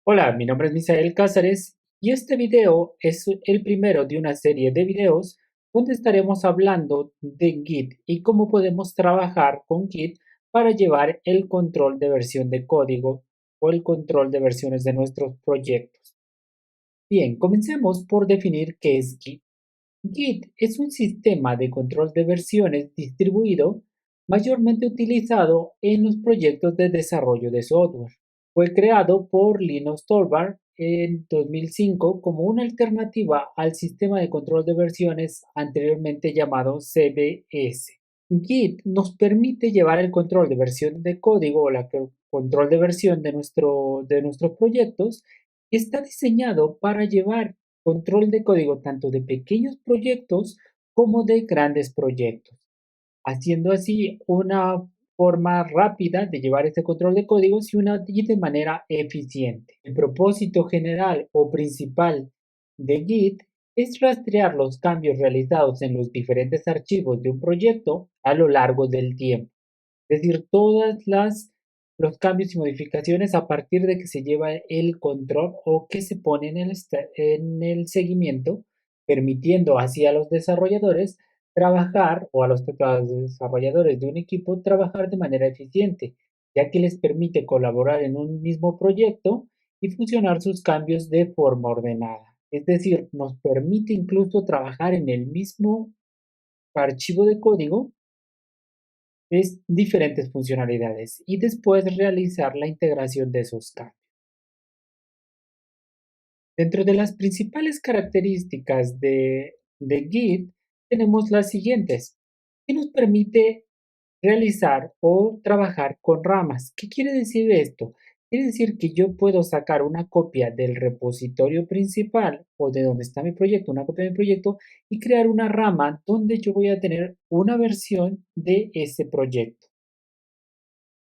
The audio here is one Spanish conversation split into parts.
Hola, mi nombre es Misael Cázares y este video es el primero de una serie de videos donde estaremos hablando de Git y cómo podemos trabajar con Git para llevar el control de versión de código o el control de versiones de nuestros proyectos. Bien, comencemos por definir qué es Git. Git es un sistema de control de versiones distribuido mayormente utilizado en los proyectos de desarrollo de software. Fue creado por Linus Torvalds en 2005 como una alternativa al sistema de control de versiones anteriormente llamado CVS. Git nos permite llevar el control de versión de código o control de versión de nuestros proyectos y está diseñado para llevar control de código tanto de pequeños proyectos como de grandes proyectos, haciendo así una forma rápida de llevar este control de códigos y de manera eficiente. El propósito general o principal de Git es rastrear los cambios realizados en los diferentes archivos de un proyecto a lo largo del tiempo. Es decir, los cambios y modificaciones a partir de que se lleva el control o que se pone en el seguimiento, permitiendo así a los desarrolladores trabajar o a los desarrolladores de un equipo trabajar de manera eficiente, ya que les permite colaborar en un mismo proyecto y fusionar sus cambios de forma ordenada. Es decir, nos permite incluso trabajar en el mismo archivo de código es diferentes funcionalidades y después realizar la integración de esos cambios. Dentro de las principales características de Git tenemos las siguientes, que nos permite realizar o trabajar con ramas. ¿Qué quiere decir esto? Quiere decir que yo puedo sacar una copia del repositorio principal o de donde está mi proyecto, una copia de mi proyecto y crear una rama donde yo voy a tener una versión de ese proyecto.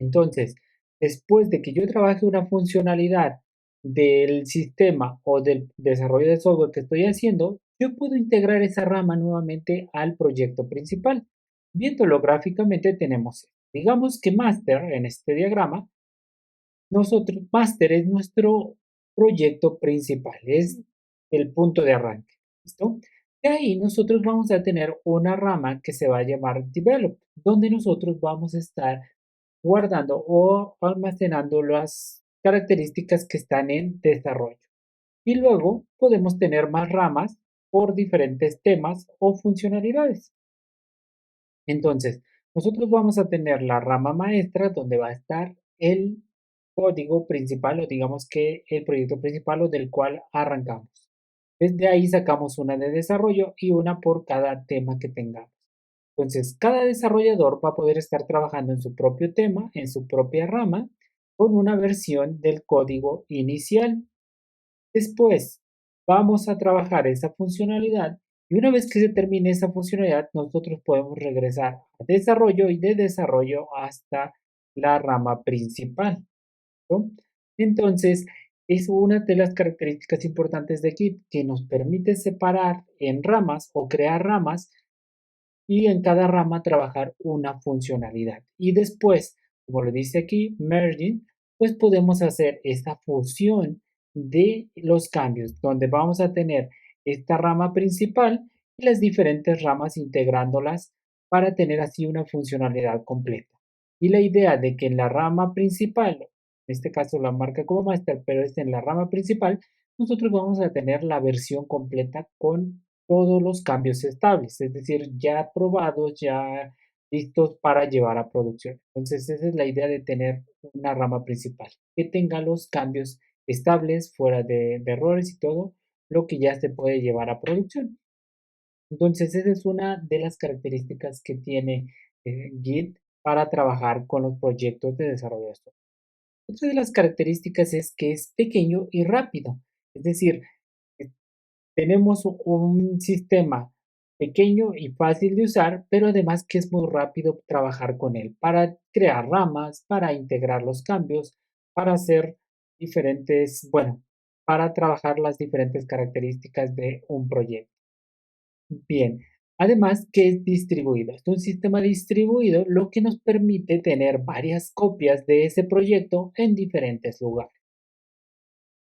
Entonces, después de que yo trabaje una funcionalidad del sistema o del desarrollo de software que estoy haciendo, yo puedo integrar esa rama nuevamente al proyecto principal. Viéndolo gráficamente tenemos, digamos que master en este diagrama, master es nuestro proyecto principal, es el punto de arranque. ¿Listo? De ahí nosotros vamos a tener una rama que se va a llamar develop, donde nosotros vamos a estar guardando o almacenando las características que están en desarrollo. Y luego podemos tener más ramas por diferentes temas o funcionalidades. Entonces, nosotros vamos a tener la rama maestra donde va a estar el código principal o digamos que el proyecto principal o del cual arrancamos. Desde ahí sacamos una de desarrollo y una por cada tema que tengamos. Entonces, cada desarrollador va a poder estar trabajando en su propio tema, en su propia rama, con una versión del código inicial. Después, vamos a trabajar esa funcionalidad y una vez que se termine esa funcionalidad, nosotros podemos regresar a desarrollo y de desarrollo hasta la rama principal, ¿no? Entonces, es una de las características importantes de Git que nos permite separar en ramas o crear ramas y en cada rama trabajar una funcionalidad. Y después, como lo dice aquí, merging, pues podemos hacer esta fusión de los cambios, donde vamos a tener esta rama principal y las diferentes ramas integrándolas para tener así una funcionalidad completa. Y la idea de que en la rama principal, en este caso la marca como master, pero es en la rama principal, nosotros vamos a tener la versión completa con todos los cambios estables, es decir, ya probados, ya listos para llevar a producción. Entonces, esa es la idea de tener una rama principal, que tenga los cambios estables, fuera de errores y todo lo que ya se puede llevar a producción. Entonces, esa es una de las características que tiene Git para trabajar con los proyectos de desarrollo de software. Otra de las características es que es pequeño y rápido, es decir, tenemos un sistema pequeño y fácil de usar, pero además que es muy rápido trabajar con él para crear ramas, para integrar los cambios, para hacer diferentes, bueno, para trabajar las diferentes características de un proyecto. Bien, además que es distribuido. Es un sistema distribuido, lo que nos permite tener varias copias de ese proyecto en diferentes lugares.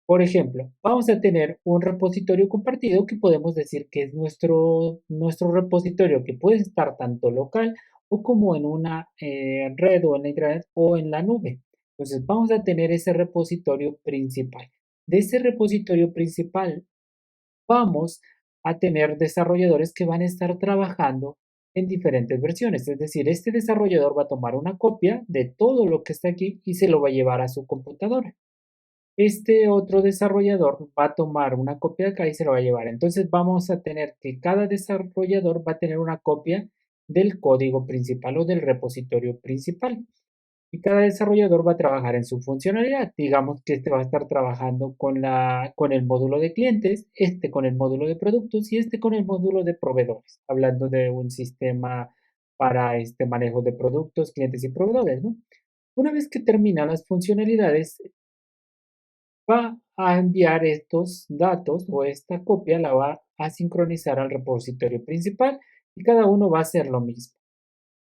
Por ejemplo, vamos a tener un repositorio compartido que podemos decir que es nuestro repositorio que puede estar tanto local o como en una red o en la intranet o en la nube. Entonces vamos a tener ese repositorio principal. De ese repositorio principal vamos a tener desarrolladores que van a estar trabajando en diferentes versiones. Es decir, este desarrollador va a tomar una copia de todo lo que está aquí y se lo va a llevar a su computadora. Este otro desarrollador va a tomar una copia de acá y se lo va a llevar. Entonces vamos a tener que cada desarrollador va a tener una copia del código principal o del repositorio principal. Y cada desarrollador va a trabajar en su funcionalidad. Digamos que este va a estar trabajando con el módulo de clientes, este con el módulo de productos y este con el módulo de proveedores, hablando de un sistema para este manejo de productos, clientes y proveedores, ¿no? Una vez que termina las funcionalidades, va a enviar estos datos o esta copia la va a sincronizar al repositorio principal y cada uno va a hacer lo mismo.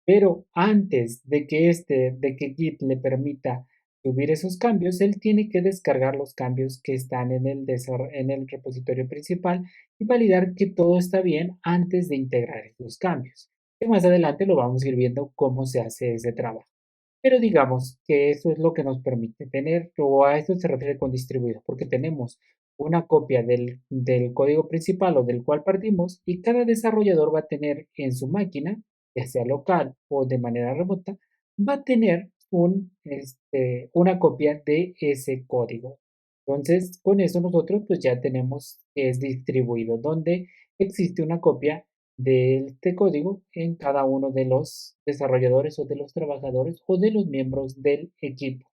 Pero antes de que Git le permita subir esos cambios, él tiene que descargar los cambios que están en el repositorio principal y validar que todo está bien antes de integrar los cambios. Que más adelante lo vamos a ir viendo cómo se hace ese trabajo. Pero digamos que eso es lo que nos permite tener, o a esto se refiere con distribuido, porque tenemos una copia del código principal o del cual partimos y cada desarrollador va a tener en su máquina, ya sea local o de manera remota, va a tener una copia de ese código. Entonces, con eso nosotros pues ya tenemos que es distribuido, donde existe una copia de este código en cada uno de los desarrolladores o de los trabajadores o de los miembros del equipo.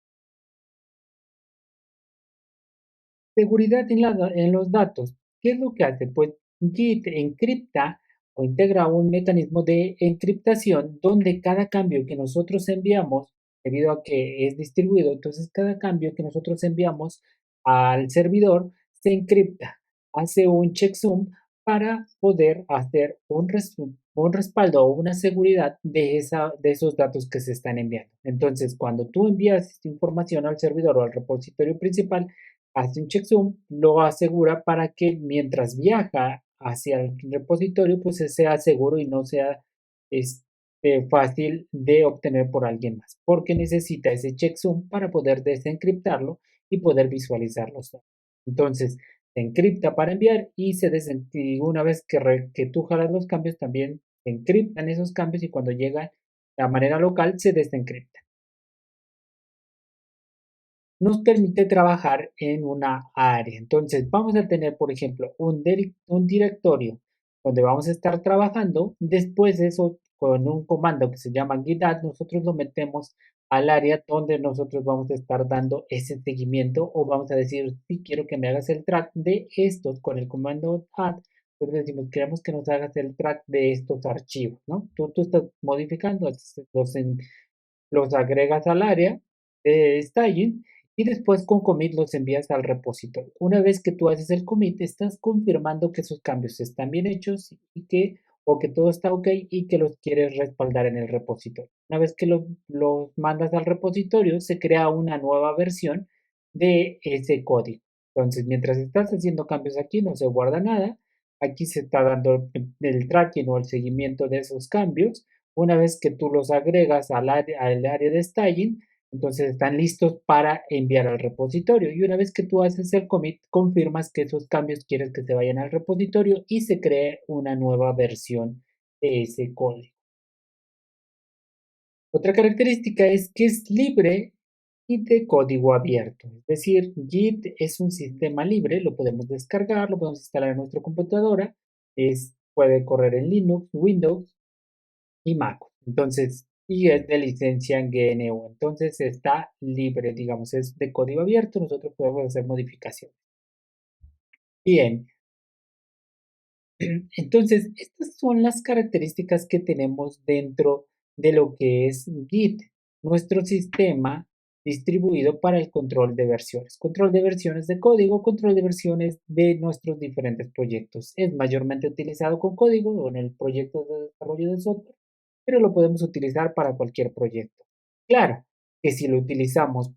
Seguridad en los datos. ¿Qué es lo que hace? Pues Git encripta o integra un mecanismo de encriptación donde cada cambio que nosotros enviamos, debido a que es distribuido, entonces cada cambio que nosotros enviamos al servidor se encripta, hace un checksum para poder hacer un respaldo o una seguridad de esos datos que se están enviando. Entonces, cuando tú envías esta información al servidor o al repositorio principal, hace un checksum, lo asegura para que mientras viaja hacia el repositorio, pues sea seguro y no sea fácil de obtener por alguien más, porque necesita ese checksum para poder desencriptarlo y poder visualizar los datos. Entonces, se encripta para enviar y y una vez que tú jalas los cambios, también se encriptan esos cambios y cuando llega a manera local se desencripta. Nos permite trabajar en una área. Entonces, vamos a tener, por ejemplo, un directorio donde vamos a estar trabajando. Después de eso, con un comando que se llama git add, nosotros lo metemos al área donde nosotros vamos a estar dando ese seguimiento o vamos a decir, si quiero que me hagas el track de estos con el comando add. Entonces decimos, queremos que nos hagas el track de estos archivos, ¿no? Tú estás modificando, los agregas al área de staging y después con commit los envías al repositorio. Una vez que tú haces el commit, estás confirmando que esos cambios están bien hechos y o que todo está ok y que los quieres respaldar en el repositorio. Una vez que los mandas al repositorio, se crea una nueva versión de ese código. Entonces, mientras estás haciendo cambios aquí, no se guarda nada. Aquí se está dando el tracking o el seguimiento de esos cambios. Una vez que tú los agregas al área de staging, entonces están listos para enviar al repositorio. Y una vez que tú haces el commit, confirmas que esos cambios quieres que se vayan al repositorio y se cree una nueva versión de ese código. Otra característica es que es libre y de código abierto. Es decir, Git es un sistema libre, lo podemos descargar, lo podemos instalar en nuestra computadora, puede correr en Linux, Windows y Mac. Entonces, y es de licencia en GNU. Entonces está libre, digamos, es de código abierto, nosotros podemos hacer modificaciones. Bien, entonces estas son las características que tenemos dentro de lo que es Git, nuestro sistema distribuido para el control de versiones de código, control de versiones de nuestros diferentes proyectos. Es mayormente utilizado con código o en el proyecto de desarrollo de software, pero lo podemos utilizar para cualquier proyecto. Claro que si lo utilizamos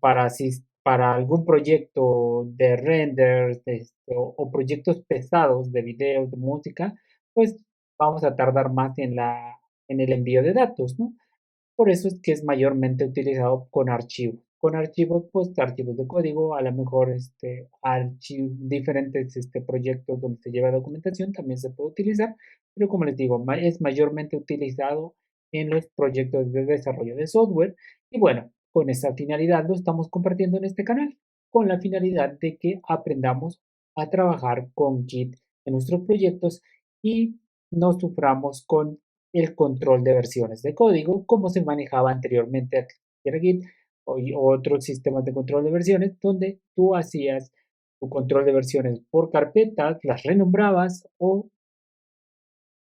para algún proyecto de renders, o proyectos pesados de videos, de música, pues vamos a tardar más en el envío de datos, ¿no? Por eso es que es mayormente utilizado con archivos. Con archivos, pues archivos de código, a lo mejor diferentes proyectos donde se lleva documentación también se puede utilizar, pero como les digo, es mayormente utilizado en los proyectos de desarrollo de software. Y bueno, con esa finalidad lo estamos compartiendo en este canal, con la finalidad de que aprendamos a trabajar con Git en nuestros proyectos y no suframos con el control de versiones de código, como se manejaba anteriormente aquí en Git o otros sistemas de control de versiones, donde tú hacías tu control de versiones por carpetas, las renombrabas o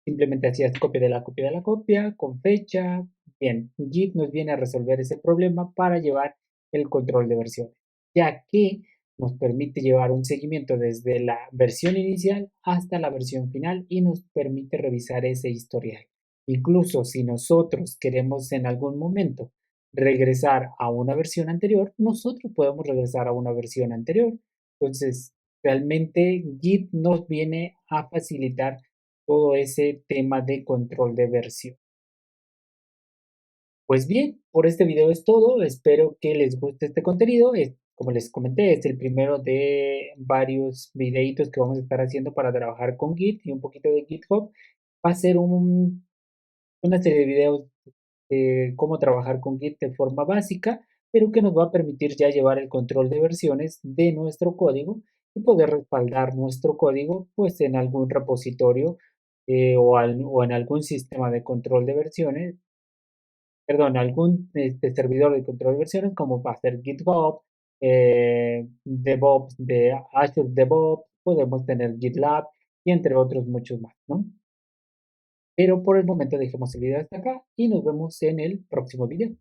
simplemente hacías copia de la copia, con fecha. Bien, Git nos viene a resolver ese problema para llevar el control de versiones, ya que nos permite llevar un seguimiento desde la versión inicial hasta la versión final y nos permite revisar ese historial. Incluso si nosotros queremos en algún momento regresar a una versión anterior, nosotros podemos regresar a una versión anterior. Entonces, realmente Git nos viene a facilitar todo ese tema de control de versión. Pues bien, por este video es todo. Espero que les guste este contenido. Como les comenté, es el primero de varios videitos que vamos a estar haciendo para trabajar con Git y un poquito de GitHub. Va a ser una serie de videos de cómo trabajar con Git de forma básica, pero que nos va a permitir ya llevar el control de versiones de nuestro código y poder respaldar nuestro código pues en algún repositorio o en algún sistema de control de versiones, perdón, algún servidor de control de versiones como va a ser GitHub, DevOps de Azure DevOps, podemos tener GitLab y entre otros muchos más, ¿no? Pero por el momento dejemos el video hasta acá y nos vemos en el próximo video.